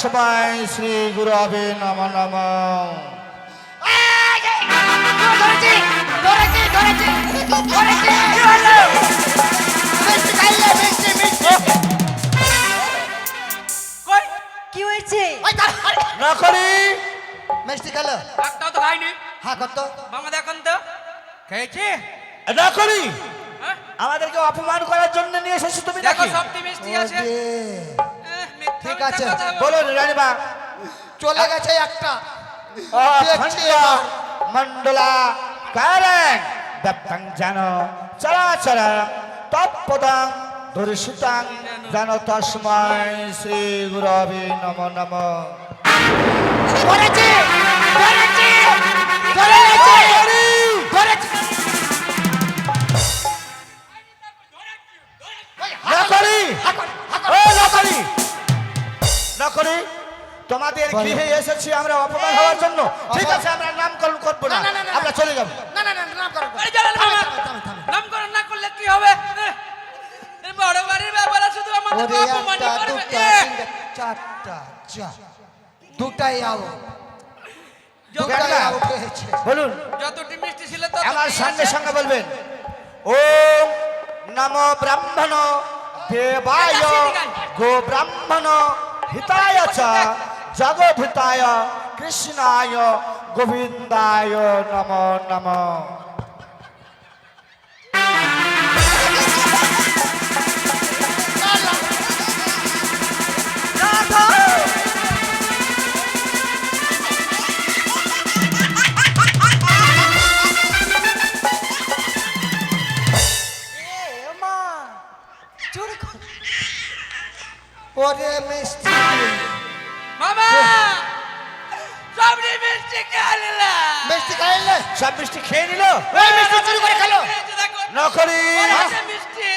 সবাই শ্রী গুরু হবে নম নম। কি হয়েছে? না করি মিষ্টি খেলো? একটাও তো খাইনি। হ্যাঁ করতো। মামা দেখুন তো খেয়েছি। না করি হ্যাঁ? আমাদেরকে অপমান করার জন্য নিয়ে এসেছো তুমি দেখো নাকি? সবটি মিষ্টি আছে। মিথ্যা ঠিক মিথ্যা আছে, কথা বলো। বলুন রানীমা। চলে গেছে একটা। দেখছি খন্ড এবার। মন্ডলা কারং দত্তং জানো চরাচর তৎপদং দর্শিতাং জানো তস্মৈ শ্রী গুরবে নম নম। ধরেছি, ধরেছি, ধরেছি, ধরেছি। না করি না করি তোমাদের গৃহে এসেছি আমরা অপমান হওয়ার জন্য। ঠিক আছে আমরা নামকরণ করবো না, না, না, না, আমরা চলে যাবো। না না না নাম করো। আরে জালাল মামা, থামে, থামে। নামকরণ না করলে কি হবে? এই বড় বাড়ির ব্যাপারে শুধু আমাদের ওরে অপমান একটা, করবে। দুটা, তিনটা, চারটা, যা। দুটাই আউট। দুটাই দুটা? আউট হয়েছে। বলুন যতটি মিষ্টি ছিল তত আমার সঙ্গে সঙ্গে বলবেন ওম নমো ব্রাহ্মণ দেবায় গো ব্রাহ্মণ হিতায় চ জগদ্ধিতায় কৃষ্ণায় গোবিন্দায় নমো নমঃ। ওরে মিষ্টি মামা সবটি মিষ্টি খেয়ে নিলা। মিষ্টি খাইলে? সব মিষ্টি খেয়ে নিল। ওই মিষ্টি চুরি করে খেলো। খেয়েছে দেখো। নকরি ওরে হাতে মিষ্টি।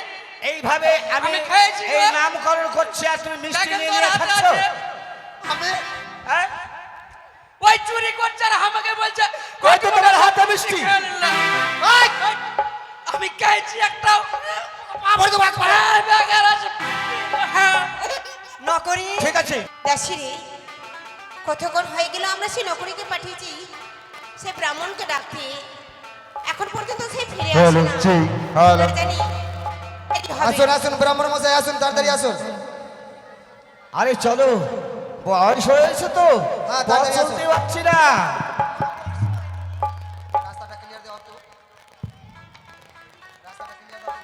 এইভাবে আমি আমি খেয়েছি গো। এই নামকরণ করছি আর তুমি মিষ্টি দেখেন নিয়ে তোর নিয়ে হাতে খাচ্ছ। আছে। আমি হ্যাঁ? ওই চুরি করছে আর আমাকে বলছে কই তো তোমার হাতে মিষ্টি? খেয়ে নিলাম। ওই! আমি খেয়েছি একটাও। আমার তো বাদ পড়ে। হ্যাঁ, বেকার আছে। হ্যাঁ। নকরি ঠিক আছে দাসিরে কতক্ষণ হয়ে গেল আমরা সেই নকরিকে পাঠিয়েছি সে ব্রাহ্মণকে ডাকতে, এখন পর্যন্ত সে ফিরে আসে না। এবার জানি এটি হবে। আসুন আসুন ব্রাহ্মণ মশাই আসুন, তাড়াতাড়ি আসুন। আরে চলো বয়স হয়েছে তো হ্যাঁ, পথ তাড়াতাড়ি আসো। চলতে পারছি না। রাস্তাটা ক্লিয়ার দাও তো। রাস্তাটা ক্লিয়ার দাও।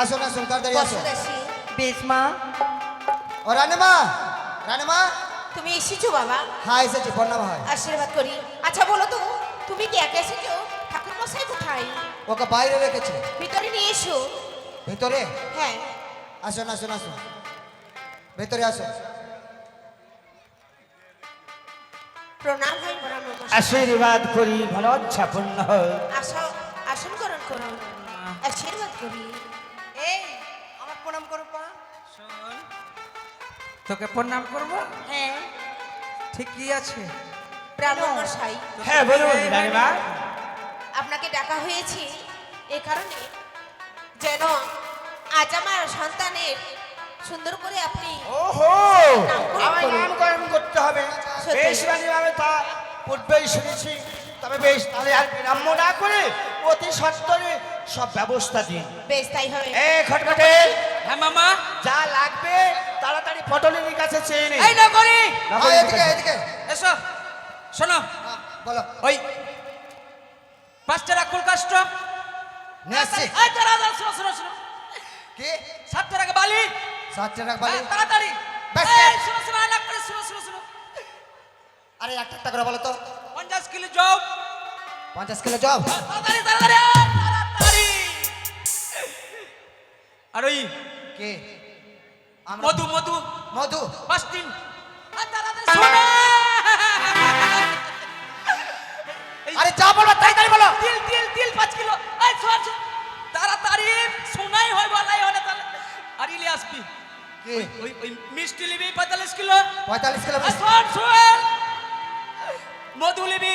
আসুন আসুন তাড়াতাড়ি বসো আসুন। দাসী, বেশ মা, ও রানীমা, রানীমা। তুমি এসেছো বাবা, হ্যাঁ এসেছি, প্রণাম হয়। আশীর্বাদ করি। আচ্ছা বলো তো তুমি কি একা এসেছো? ঠাকুর মশাই কোথায়? ওকে বাইরে রেখেছে। ভিতরে নিয়ে এসো। ভেতরে? হ্যাঁ আসুন আসুন আসুন, ভেতরে আসুন। প্রণাম হয় প্রণাম নমস্কার। আশীর্বাদ করি ভালো ছাপন্ন আসো, আসন গ্রহণ করো, আশীর্বাদ করি। এই আমার প্রণাম করো পা। শোন, তোকে প্রণাম করবো? হ্যাঁ ঠিকই আছে। ব্রাহ্মণ মশাই, হ্যাঁ বলুন রানীমা। আপনাকে ডাকা হয়েছে এই কারণে যেন আজ আমার সন্তানের সুন্দর করে আপনি ওহো নামকরণ আমার করুন। নামকরণ করতে হবে। সত্যি। বেশ রানীমা আমি তা পূর্বেই শুনেছি, তবে বেশ তাহলে আর বিলম্ব না করে অতি সত্বরে সব ব্যবস্থা দিন। বেশ তাই হবে। এ খটখটে হ্যাঁ মামা। যা লাগবে তাড়াতাড়ি পটলের কাছে চেয়ে নে। এই না করি। হ্যাঁ এদিকে এদিকে। এসো শোনো, হ্যাঁ, বলো। ওই 5 টাকা ফুল কাস্ট নিয়ে আসছি। এই দাঁড়া শোনো শোনো শোনো, কি? 7 টাকা বালি। 7 টাকা বালি? হ্যাঁ, তাড়াতাড়ি। ব্যাস, এই ব্যাস। শোনো শোনো আলাপ করে শোনো শোনো শোনো, আরে একটা করে বলো তো। 50 কিলো জব। 50 kilo job. তাড়াতাড়ি তাড়াতাড়ি তাড়াতাড়ি। আর ওই কি? আমরা মধু মধু মধু। 5 দিন। আর তাড়াতাড়ি শোনো। এই আরে যা বলো তাড়াতাড়ি বলো। তিল তিল তিল 5 কিলো। এই শোন শোন, তাড়াতাড়ি শোনাই হয় বলাই হয় না তাহলে। আর ইলি আসবি কি? ওই মিষ্টি লিবি 45 কিলো। 45 কিলো আর মিষ্টি। শোন শোন, মধু লিবি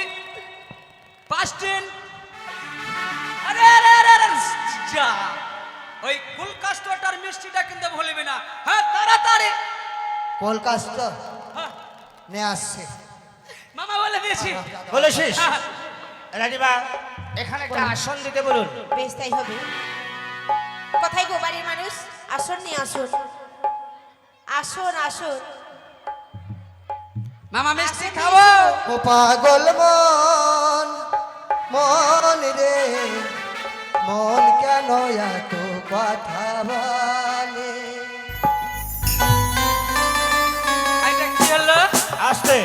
5 দিন। আরে আরে আরে যা ওই কুলকাস্টটার মিষ্টিটা কিন্তু ভুলবি না। হ্যাঁ তাড়াতাড়ি। কলকাতা হ্যাঁ, নিয়ে আসছে। মামা বলে দিয়েছি। বলেছিস হ্যাঁ, রানীমা এখানে একটা আসন দিতে বলুন। বেশ তাই হবে। কোথায় গো বাড়ির মানুষ? আসুন নিয়ে আসুন, আসুন আসুন। মামা মিষ্টি আসুন, খাবো। ও পাগল মন, মন রে মন কেন এত কথা বলে? এটা কি হলো? আসতে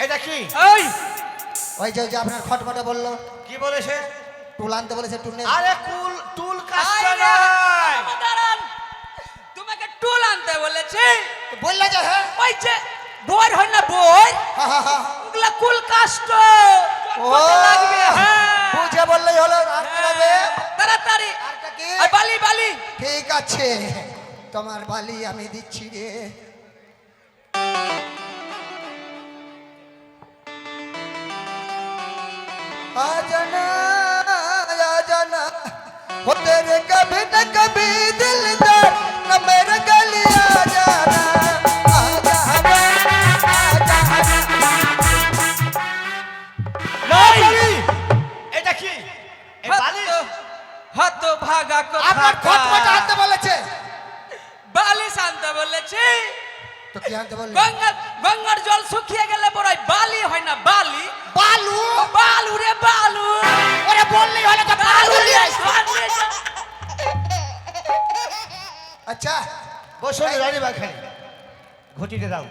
এটা কি ওই ওই যে আপনার খটমটে বললো কি বলেছে? টুল আনতে বলেছে, টুল নিয়ে আরে কুল টুল কাস্ট আয় রে, নয়। মামা দাঁড়ান। তোমাকে টুল আনতে বলেছি। বললে যে হ্যাঁ ওই যে বই হয় না বই, হা, হা, হা। ওগুলা কুলকাস্ট ও লাগবে। হ্যাঁ বুঝে বললেই হলো, রাখতে হবে। তাড়াতাড়ি। আরটা কি? আর বালি বালি। ঠিক আছে, তোমার বালি আমি দিচ্ছি রে। आजना आजना हो तेरे कभी न कभी दिलदार न मेरे गली आ जाना आजा নকরি এটা কি এ বালিশ? হত ভাগা আপনার খটমট কথা। আনতে বলেছে বালিশ আনতে বলেছি। তো কি আনতে বললি? গঙ্গার জল শুকিয়ে গেলে বড়াই বালি হয় না বালি। বালু বালু রে বালু। ওরে বললেই হলো তো বালু বালু নিয়ে রে আসবো। বালু। আচ্ছা বসুন রানীমা খাই ঘটিতে দাও।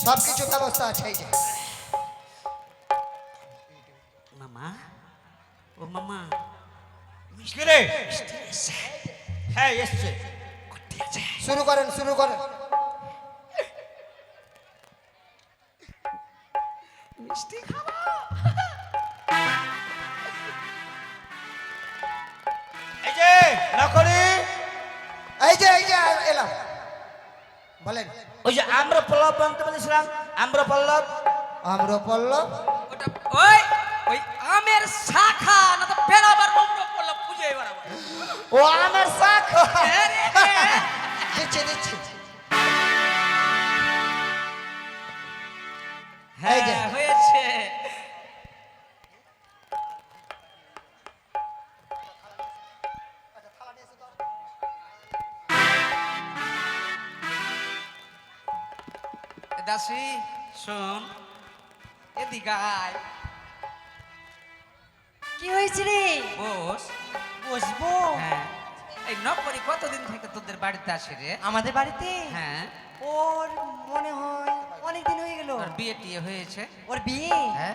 সব কিছু ব্যবস্থা আছে এই যে মামা ও মামা কি রে? হ্যাঁ এসছে। শুরু করেন শুরু করেন মিষ্টি খাবো। এই যে নকরি এই যে এলাম বলেন ওই যে আমরা পল্লব বানতে বলেছিলাম আমরা পল্লব আমরা পল্লব ওটা ওই ওই আমের শাখা না তো বেড়াবার নম্র করলো পুজো এবার আবার। ও আমার শাখ হ্যাঁ রে, হ্যাঁ। দিচ্ছি দিচ্ছি হ্যাঁ এই যে। হয়েছে। দাসী শোন এদিকে আয়। কি হয়েছে রে? বস। বসবো? হ্যাঁ এই নকরি কতদিন থেকে তোদের বাড়িতে আসে রে? আমাদের বাড়িতে হ্যাঁ ওর মনে হয় অনেক দিন হয়ে গেল। তোর বিয়ে টিয়ে হয়েছে? ওর বিয়ে হ্যাঁ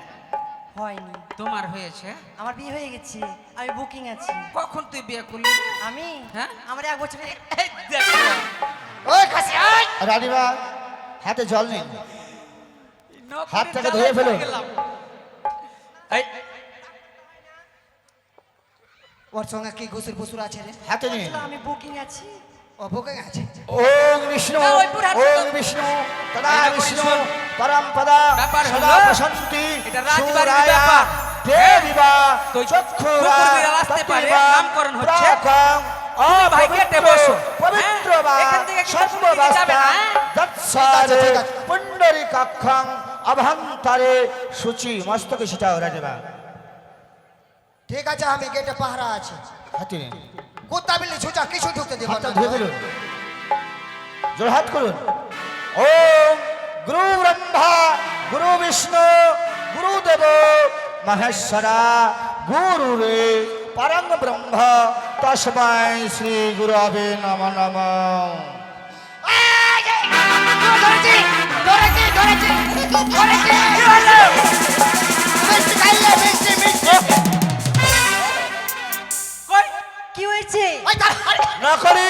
হয়নি। তোমার হয়েছে? আমার বিয়ে হয়ে গেছে, আমি বুকিং আছি। কখন তুই বিয়ে করলি? আমি হ্যাঁ? আমার 1 বছর এই দেখো ওই খাসি আয় রানীমা হাতে জল নিন। নকরির হাতটাকে জ্বালায় ধুয়ে ফেলুন। পড়ে গেলাম। এই ওর সঙ্গে কি ঘুষুর ফুসুর আছে রে হাতে নিন। আমি বুকিং আছি। ও বুকিং আছে ওম বিষ্ণু না, ওই পুরো হাতটা ওম তো- বিষ্ণু তদা এটা বিষ্ণু শোন। পরম পদা ব্যাপার হলো, সদা প্রশান্তি এটা রাজবাড়ির সুরায়া ব্যাপার। দেবিবা তো চক্ষুরা কুকুরবিড়াল আসতে পারে, ততিবা নামকরণ হচ্ছে। প্রাকং ভাই কেটে বসো। পবিত্র বা হ্যাঁ, এখান থেকে কিন্তু কোনো দিকে যাবে সর্ববাস্তা না, হ্যাঁ? দৎসারে ঠিক আছে। পুণ্ডরিকাক্ষং অভ্যন্তরে সূচি মস্তকে সেটাও রাজবা ঠিক আছে আমি গেটে পাহারা আছে হাতে নিন। কুত্তা বিল্লি ছুচা কিছু ঢুকতে দেব হাতটা না ধুয়ে ফেলুন জোরহাত করুন ওম গুরু ব্রহ্মা গুরু বিষ্ণু গুরুদেব মহেশ্বরা গুরু রে পরম ব্রহ্ম তস্मै শ্রী গুরবে নমঃ নমঃ। কই কি হয়েছে? নকরি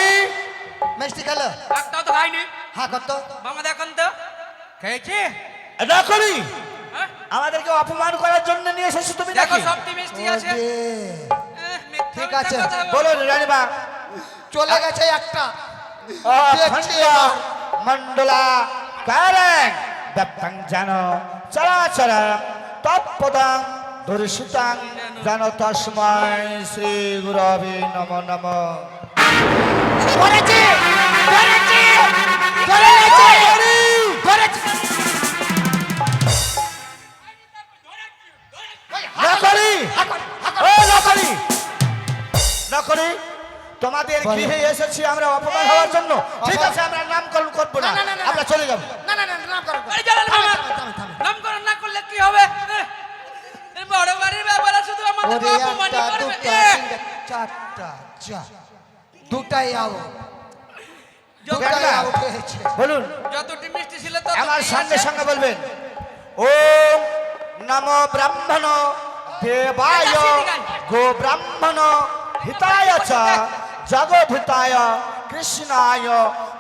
মিষ্টি খেলো একটাও তো খাইনি। হ্যাঁ কত মামা দেখুন তো খেয়েছি। নকরি হ্যাঁ? আমাদেরকে অপমান করার জন্য নিয়ে এসেছো তুমি দেখো নাকি? সবটি মিষ্টি আছে। মিথ্যা ঠিক মিথ্যা আছে, কথা বল। বলুন রানীমা চলে গেছে একটা দেখছি খন্ডিয়া এবার। মন্ডলা কারং দত্তং জানো চরাচর তৎপদং দর্শিতাং জান তস্মৈ শ্রী গুরবে নমো নমঃ। ধরেছে ধরেছে ধরেছে ধরেছে নকরি ও নকরি নকরি, তোমাদের গৃহে এসেছি আমরা অপমান হওয়ার জন্য। ঠিক আছে, আমরা নামকরণ করবো না, না, না, না, আমরা চলে যাবো। না না না নাম করো এই জালাল মামা নামকরণ না করলে কি হবে? এই বড় বাড়ির ব্যাপারে শুধু আমাদের ওরে অপমান একটা করবে। দুটা তিনটা চারটা যা দুটাই আউট দুটাই একটা। আউট হয়েছে বলুন, যতটি মিষ্টি ছিল তত আমার সঙ্গে সঙ্গে বলবেন, ওম নমো ব্রাহ্মণ দেবায় গো ব্রাহ্মণ হিতায় চ জগদ্ধিতায় কৃষ্ণায়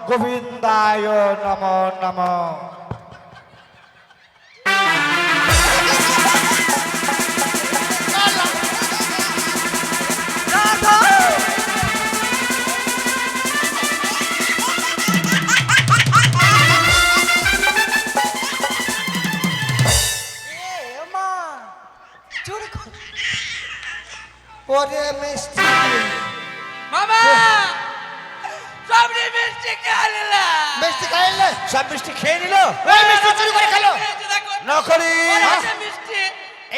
গোবিন্দায় নমো নমঃ। মা চুরি কর ওরে মিষ্টি মামা সবরি মিষ্টি খেলা মিষ্টি খাইলে সব মিষ্টি খেয়ে নিল। ওই মিষ্টি চুরি করে খেলো নকরি, মিষ্টি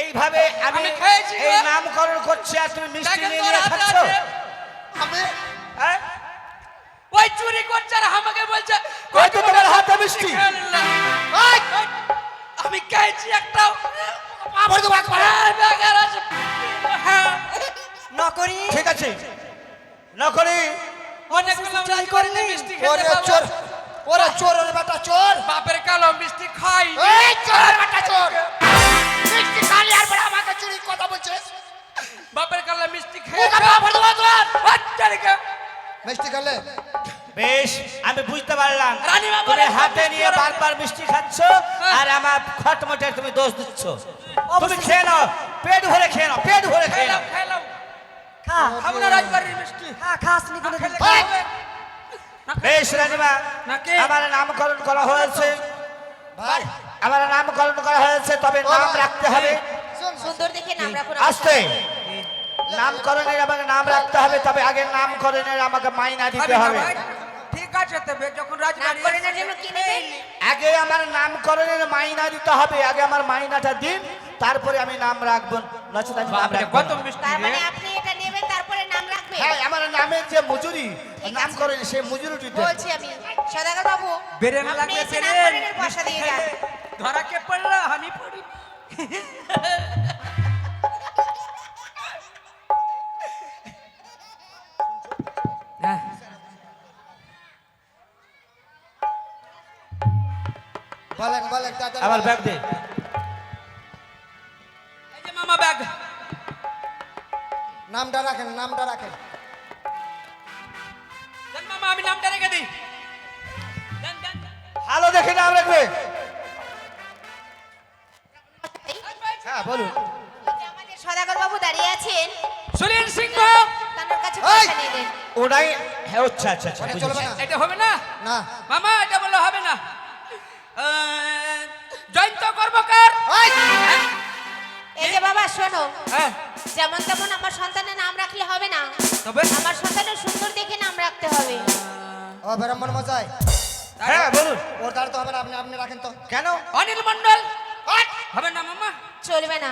এইভাবে আমি আমি খেয়েছি গো। এই নামকরণ করছি আর তুমি মিষ্টি দেখেন নিয়ে তোর নিয়ে হাতে খাচ্ছ। আছে। আমি হ্যাঁ? ওই চুরি করছে আর আমাকে বলছে কই তো তোমার হাতে মিষ্টি? খেয়ে নিলাম। ওই আমি খেয়েছি একটাও। আমার তো বাদ করে হ্যাঁ, বেকার আছে। হ্যাঁ, নকরি ঠিক আছে, নকরি অনেক বললাম রাজি করিনি মিষ্টি ওরে খেতে চোর বাবা। ওরে চোর ওরে বেটা চোর বাপের কালো মিষ্টি খাই এই চোর বেটা চোর মিষ্টি খালি আর বড় আমাকে চুরি কথা বলছিস বাপের কালো মিষ্টি ও খেয়ে বাবা বড় চোর বাচ্চারিকে মিষ্টি খেলে বেশ, আমি বুঝতে পারলাম রানীমা তুমি বলে হাতে মিষ্টি নিয়ে ওরা- বারবার মিষ্টি খাচ্ছ হ্যাঁ। আর আমার খটমটে তুমি দোষ দিচ্ছ। তুমি খেয়ে নাও, পেট ভরে খেয়ে নাও, পেট ভরে খেয়ে নাও। খেলাম খা খাবো না রাজবাড়ির মিষ্টি খা খাস নি কোনো খেলে দিন। কি হবে? বেশ রানীমা, নাকি? আমার নামকরণ করা হয়েছে, ভাই আমার নামকরণ করা হয়েছে, তবে নাম রাখতে হবে। সুন্দর দেখে নাম রাখুন আস্তে, নামকরণের আমাকে নাম রাখতে হবে, তবে আগে নামকরণের আমাকে মাইনা দিতে খাবি না হবে। ভাই? ঠিক আছে তবে যখন রাজবাড়ি নামকরণের জন্য কি নেবেন? আগে আমার নামকরণের মাইনা দিতে হবে, আগে আমার মাইনাটা দিন, তারপরে আমি নাম রাখবো, নচেত আমি নাম রাখবো কত না। মিষ্টি তার রে মানে আপনি এটা নেবেন তারপরে নাম রাখবেন? হ্যাঁ, আমার নামের যে মজুরি নামকরণ সেই মজুরিটি দেন। বলছি আমি সদাগর বাবু বেরেন আপনি লাগলে এসে বেরেন নামকরণের পয়সা দিয়ে যান। ধরা কে পড়লো হানি পড়ি বলেন বলেন দাদা আমার ব্যাগ দে। এই যে মামা ব্যাগ নামটা রাখেন নামটা রাখেন দেন মামা আমি নামটা রেখে দিই দেন দেন ভালো দেখে নাম রাখবে। হ্যাঁ বলুন। এই যে আমাদের সদাগর বাবু দাঁড়িয়ে আছেন, সুনীল সিংহ তার কাছে এই! পয়সা নিয়ে নেন। ওটাই, হ্যাঁ, আচ্ছা আচ্ছা আচ্ছা, ওটা বুঝেছি। চলবে না এটা হবে না না মামা এটা বললে হবে না জয়ন্ত কর্মকার ওই এই যে বাবা শোনো, হ্যাঁ যেমন তেমন আমার সন্তানের নাম রাখলে হবে না, তবে আমার সন্তানের সুন্দর দেখে নাম রাখতে হবে। ও ব্রাহ্মণ মশাই হ্যাঁ বলুন। ওর দ্বারা তো হবে না আপনি আপনি রাখেন তো কেন? অনিল মন্ডল হবে না মামা চলবে না।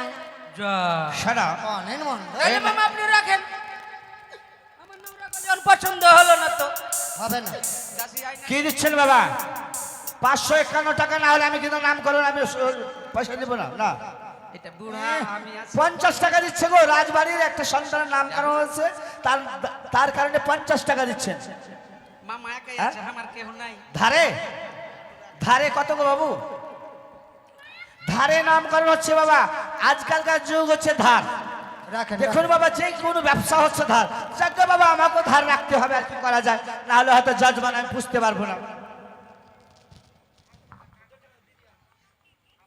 যা শোনা, অনিল মন্ডল তাহলে মামা আপনি রাখেন আমার নাম রাখা যখন পছন্দ হলো না তো হবে না দাসি আই না কি দিচ্ছেন বাবা? 551 টাকা না হলে আমি কিন্তু নামকরণ আমি পয়সা দেবো না। না, এটা বুড়া আমি আছি 50 টাকা দিচ্ছে গো। রাজবাড়ির একটা সন্তানের নামকরণ হয়েছে, তার কারণে 50 টাকা দিচ্ছেন। মামা একাই হ্যাঁ? আছে আমার কেউ নাই ধারে ধারে কত গো বাবু? ধারে নামকরণ হচ্ছে বাবা, আজকালকার যুগ হচ্ছে ধার। রাখেন দেখুন বাবা, যে কোনো ব্যবসা হচ্ছে ধার। যাকে বাবা আমাকেও ধার রাখতে হবে, আর কি করা যায়, না হলে হয়তো জজমান আমি বুঝতে পারবো না।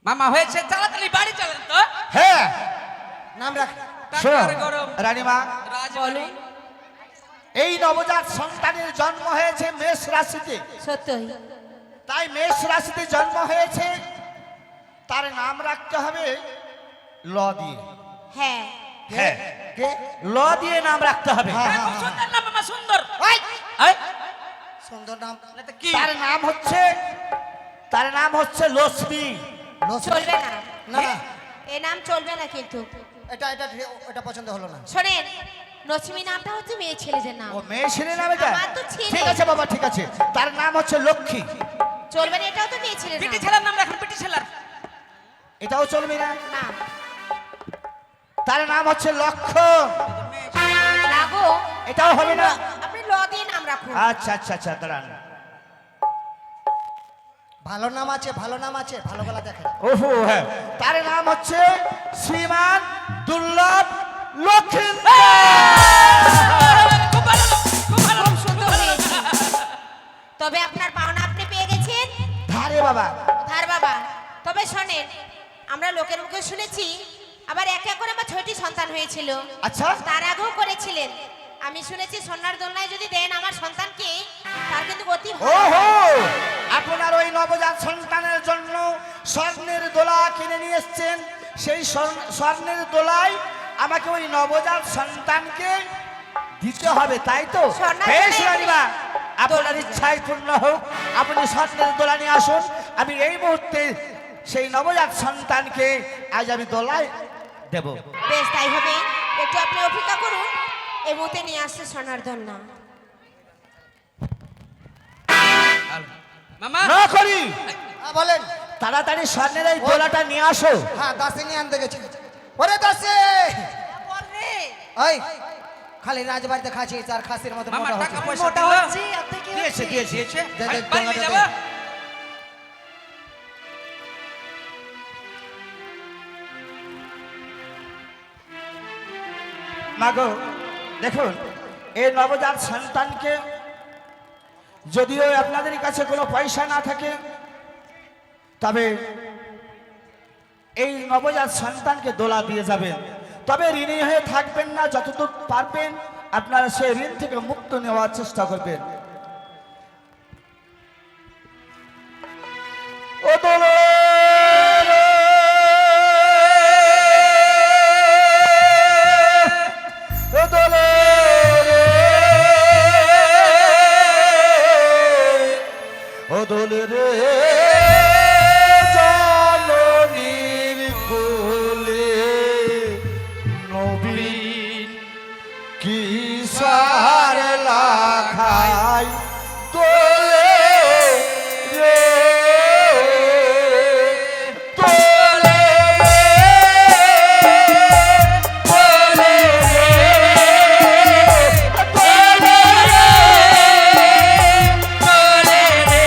মামা হয়েছে তাড়াতাড়ি বাড়ি চলেন তো হ্যাঁ নাম রাখ শোনো টাকার গরম রানীমা, রাজবাড়ি এই নবজাত সন্তানের জন্ম হয়েছে মেষ রাশিতে, সত্যই তাই মেষ রাশিতে জন্ম হয়েছে, তার নাম রাখতে হবে ল দিয়ে। হ্যাঁ হ্যাঁ কে ল দিয়ে নাম রাখতে হবে হ্যাঁ, এই খুব সুন্দর নাম মামা, সুন্দর। ওই এই, সুন্দর নাম না তো কি? তার নাম হচ্ছে লক্ষ্মী। চলবে না না না এই নাম চলবে না কিন্তু। এটা এটা এটা পছন্দ হলো না। শোনেন, নছিমি নামটা হচ্ছে মেয়ে ছেলেদের নাম। ও মেয়ে ছেলে নাম এটা? আমার তো ছেলে। ঠিক আছে বাবা, ঠিক আছে। তার নাম হচ্ছে লক্ষ্মী। চলবে না, এটাও তো মেয়ে ছেলের পিটি নাম। ছেলের নাম রাখুন, পিটি ছেলের। এটাও চলবে না। না তার নাম হচ্ছে লক্ষণ। না গো, এটাও হবে না। আপনি ল দিয়ে নাম রাখুন। আচ্ছা আচ্ছা আচ্ছা, দাঁড়ান। ভালো নাম আছে, ভালো নাম আছে, ভালো গলা দেখে। ওহো হ্যাঁ, তার নাম হচ্ছে শ্রীমান দুর্লভ লক্ষ্মী। খুব ভালো লোক, খুব ভালো লোক, খুব সুন্দর হয়েছে। তবে আপনার পাওনা আপনি পেয়ে গেছেন। ধারে বাবা। ধার বাবা। তবে শোনেন, আমরা লোকের মুখে শুনেছি আবার এক এক করে আমার 6টি সন্তান হয়েছিল। আচ্ছা। তার আগেও করেছিলেন। আমি শুনেছি সোনার দোলনায় যদি দেন আমার সন্তানকে, তার কিন্তু অতি ভালো ওহো, হয়। আপনার ওই নবজাত সন্তানের জন্য স্বর্ণের দোলা কিনে নিয়ে এসছেন। সেই স্বর্ণের দোলায় আমাকে ওই নবজাত সন্তানকে দিতে হবে, তাই তো? স্বর্ণের বেশ দোলায় রানীমা, আপনার দোলা ইচ্ছাই পূর্ণ হোক। আপনি স্বর্ণের দোলা নিয়ে আসুন। আমি এই মুহূর্তে সেই নবজাত সন্তানকে আজ আমি দোলায় দেব। বেশ, তাই হবে। একটু আপনি অপেক্ষা করুন, এই মুহূর্তে নিয়ে আসছে সোনার দোলনা। মামা, না করি, হ্যাঁ বলেন। তাড়াতাড়ি স্বর্ণের এই দোলাটা নিয়ে আসো। হ্যাঁ দাসী নিয়ে আনতে গেছি। ওরে দাসী, ওই খালি রাজবাড়িতে খাচ্ছিস আর খাসির মতো মামা মোটা টাকা হচ্ছে। পয়সা মোটা দিল? হচ্ছে, আপনি কি দিয়েছে দিয়েছে। দিয়েছে? দে, দে, বাড়ি দোকানটা যাবো? দে। মাগো দেখুন, এই নবজাত সন্তানকে যদিও আপনাদের কাছে কোনো পয়সা না থাকে, তবে এই নবজাত সন্তানকে দোলা দিয়ে যাবেন। তবে ঋণী হয়ে থাকবেন না, যতদূর পারবেন আপনারা সেই ঋণ থেকে মুক্ত নেওয়ার চেষ্টা করবেন। ও দোলা দোলে রে জননীর কোলে নবীন কিসার লাখাই দোলে রে দোলে রে দোলে রে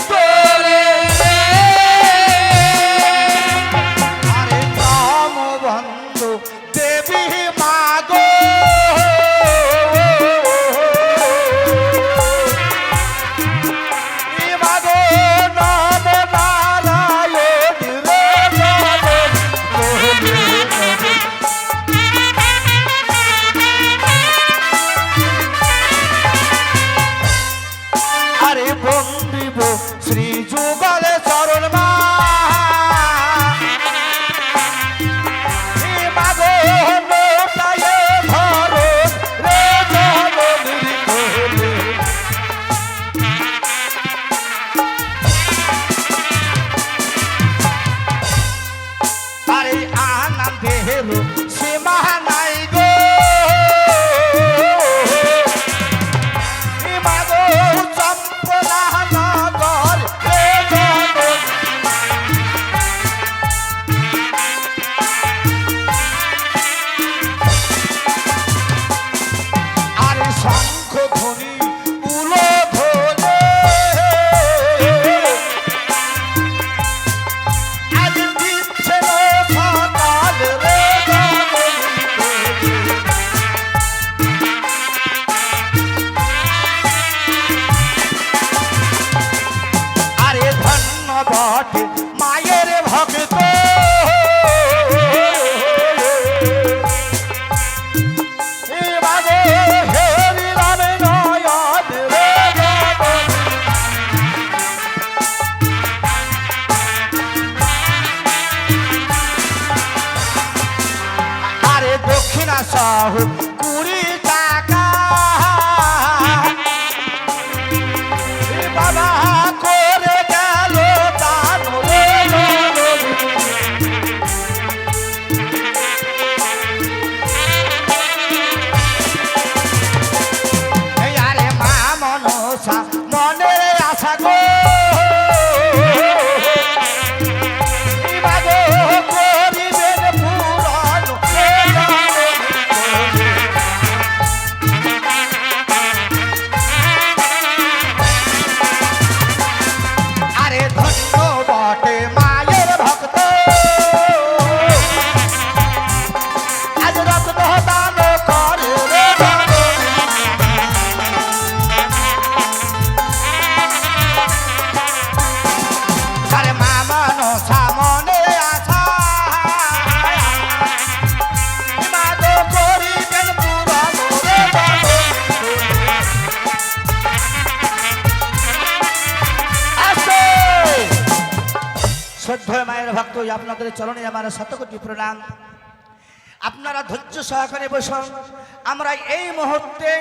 দোলে আরে নাম বন্ধু দেবী মাগো, মাগো নাম নারায়ণ রে আরে বন্দিব শ্রী যুগলে চরণ মা মাগো নোটায়ে ধরো রে জননীর কোলে। আরে আনন্দের সীমা নাই গো, মাগো চম্পলা নগর রে জননীর আশা গো মাগো করিবেন পূরণ আরে ধন্য বটে মায়ের ভক্ত আজ রত্ন দান করে রে দান। আরে মামনো সামনে আসা মাগো করিবেন পূরণ রে দান। আসো শ্রদ্ধেয় মায়ের ভক্ত আপনাদের চরণে আমার শতকোটি প্রণাম। আপনারা ধৈর্য সহকারে বসুন। আমরা এই মুহূর্তে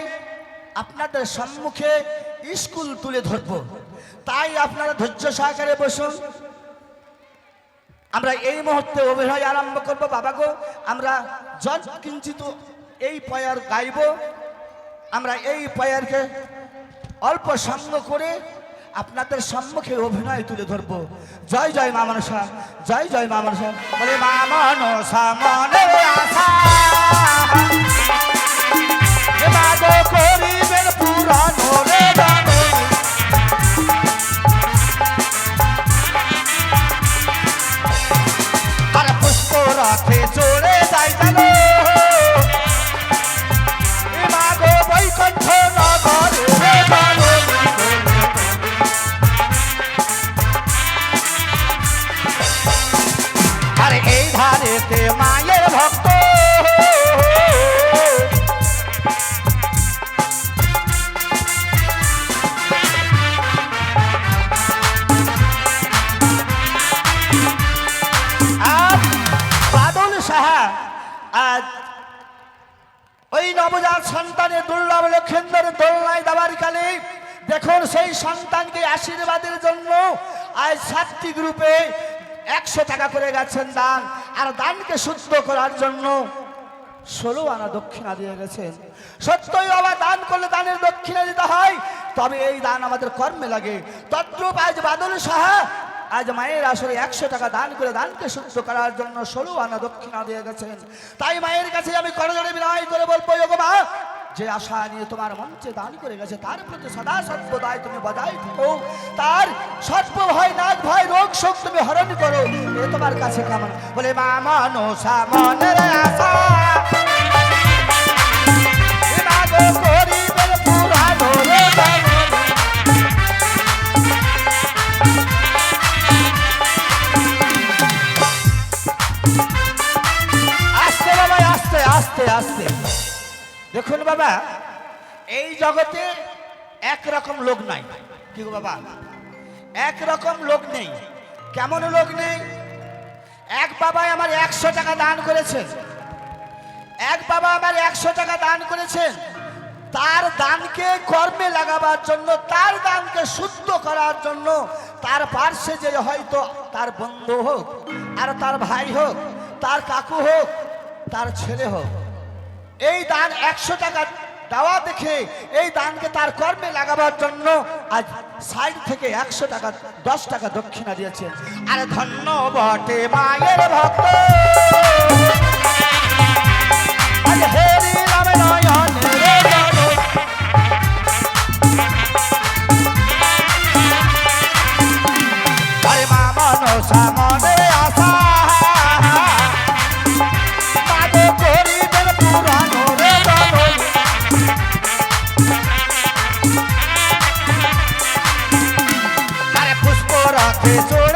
আপনাদের সম্মুখে স্কুল তুলে ধরব, তাই আপনারা ধৈর্য সহকারে বসুন। আমরা এই মুহূর্তে অভিনয় আরম্ভ করব। বাবা গো, আমরা যত কিঞ্চিত এই পয়ার গাইব, আমরা এই পয়ারকে অল্প সঙ্গ করে আপনাদের সম্মুখে অভিনয় তুলে ধরব। জয় জয় মা মনসা, জয় জয় মা মনসা। বলে মা মনসা মনে আশা মাগো করিবেন পুরাণ রে দান। আর পুষ্প রথে চড়ে যাই জানো মাগো বৈকুণ্ঠ নগর রে দান। আরে এই ধারেতে মায়ের ভক্ত আর বাদল সাহা আজ ওই নবজাত সন্তানের দুর্লভ লক্ষেন্দ্রের দোলনায় দেওয়ার কালে দেখুন সেই সন্তানকে আশীর্বাদের জন্য আজ 7টি গ্রুপে 100 টাকা করে গেছেন দান, আর দানকে শুদ্ধ করার জন্য 16 আনা দক্ষিণা দিয়ে গেছেন। সত্যই বাবা, দান করলে দানের দক্ষিণা দিতে হয়, তবে এই দান আমাদের কর্মে লাগে। তদ্রূপ আজ বাদল সাহা আজ মায়ের আসলে 100 টাকা দান করে দানকে শুদ্ধ করার জন্য 16 আনা দক্ষিণা দিয়ে গেছেন। তাই মায়ের কাছে আমি করজোড়ে বিনয় করে বলবো, ওগো মা, যে আশা নিয়ে তোমার মঞ্চে দান করে গেছে তার প্রতি সদা সর্বদাই তুমি বজায় থাকো, তার সর্ব ভয় নাগ ভয় রোগ শোক তুমি হরণ করো, এ তোমার কাছে কামনা। বলে মা মনসা মনের আশা মাগো করিবেন পুরাণ রে দান। আস্তে বাবা, আস্তে আস্তে আস্তে। দেখুন বাবা, এই জগতে একরকম লোক নাই। কি গো বাবা, একরকম লোক নেই। কেমন লোক নেই? এক বাবা আমার 100 টাকা দান করেছেন, এক বাবা আমার 100 টাকা দান করেছেন, তার দানকে কর্মে লাগাবার জন্য, তার দানকে শুদ্ধ করার জন্য তার পার্শ্বে যে হয়তো তার বন্ধু হোক, আর তার ভাই হোক, তার কাকু হোক, তার ছেলে হোক, এই দান 100 টাকা দেওয়া দেখে এই দানকে তার কর্মে লাগাবার জন্য আজ সাইড থেকে 100 টাকা 10 টাকা দক্ষিণা দিয়েছে। আর ধন্য বটে মায়ের ভক্ত আজ হেরি রাম নয়ন রে দান। আরে মা মনসা মনের আশা মাগো করিবেন পুরাণ রে দান। আরে পুষ্প রথে চড়ে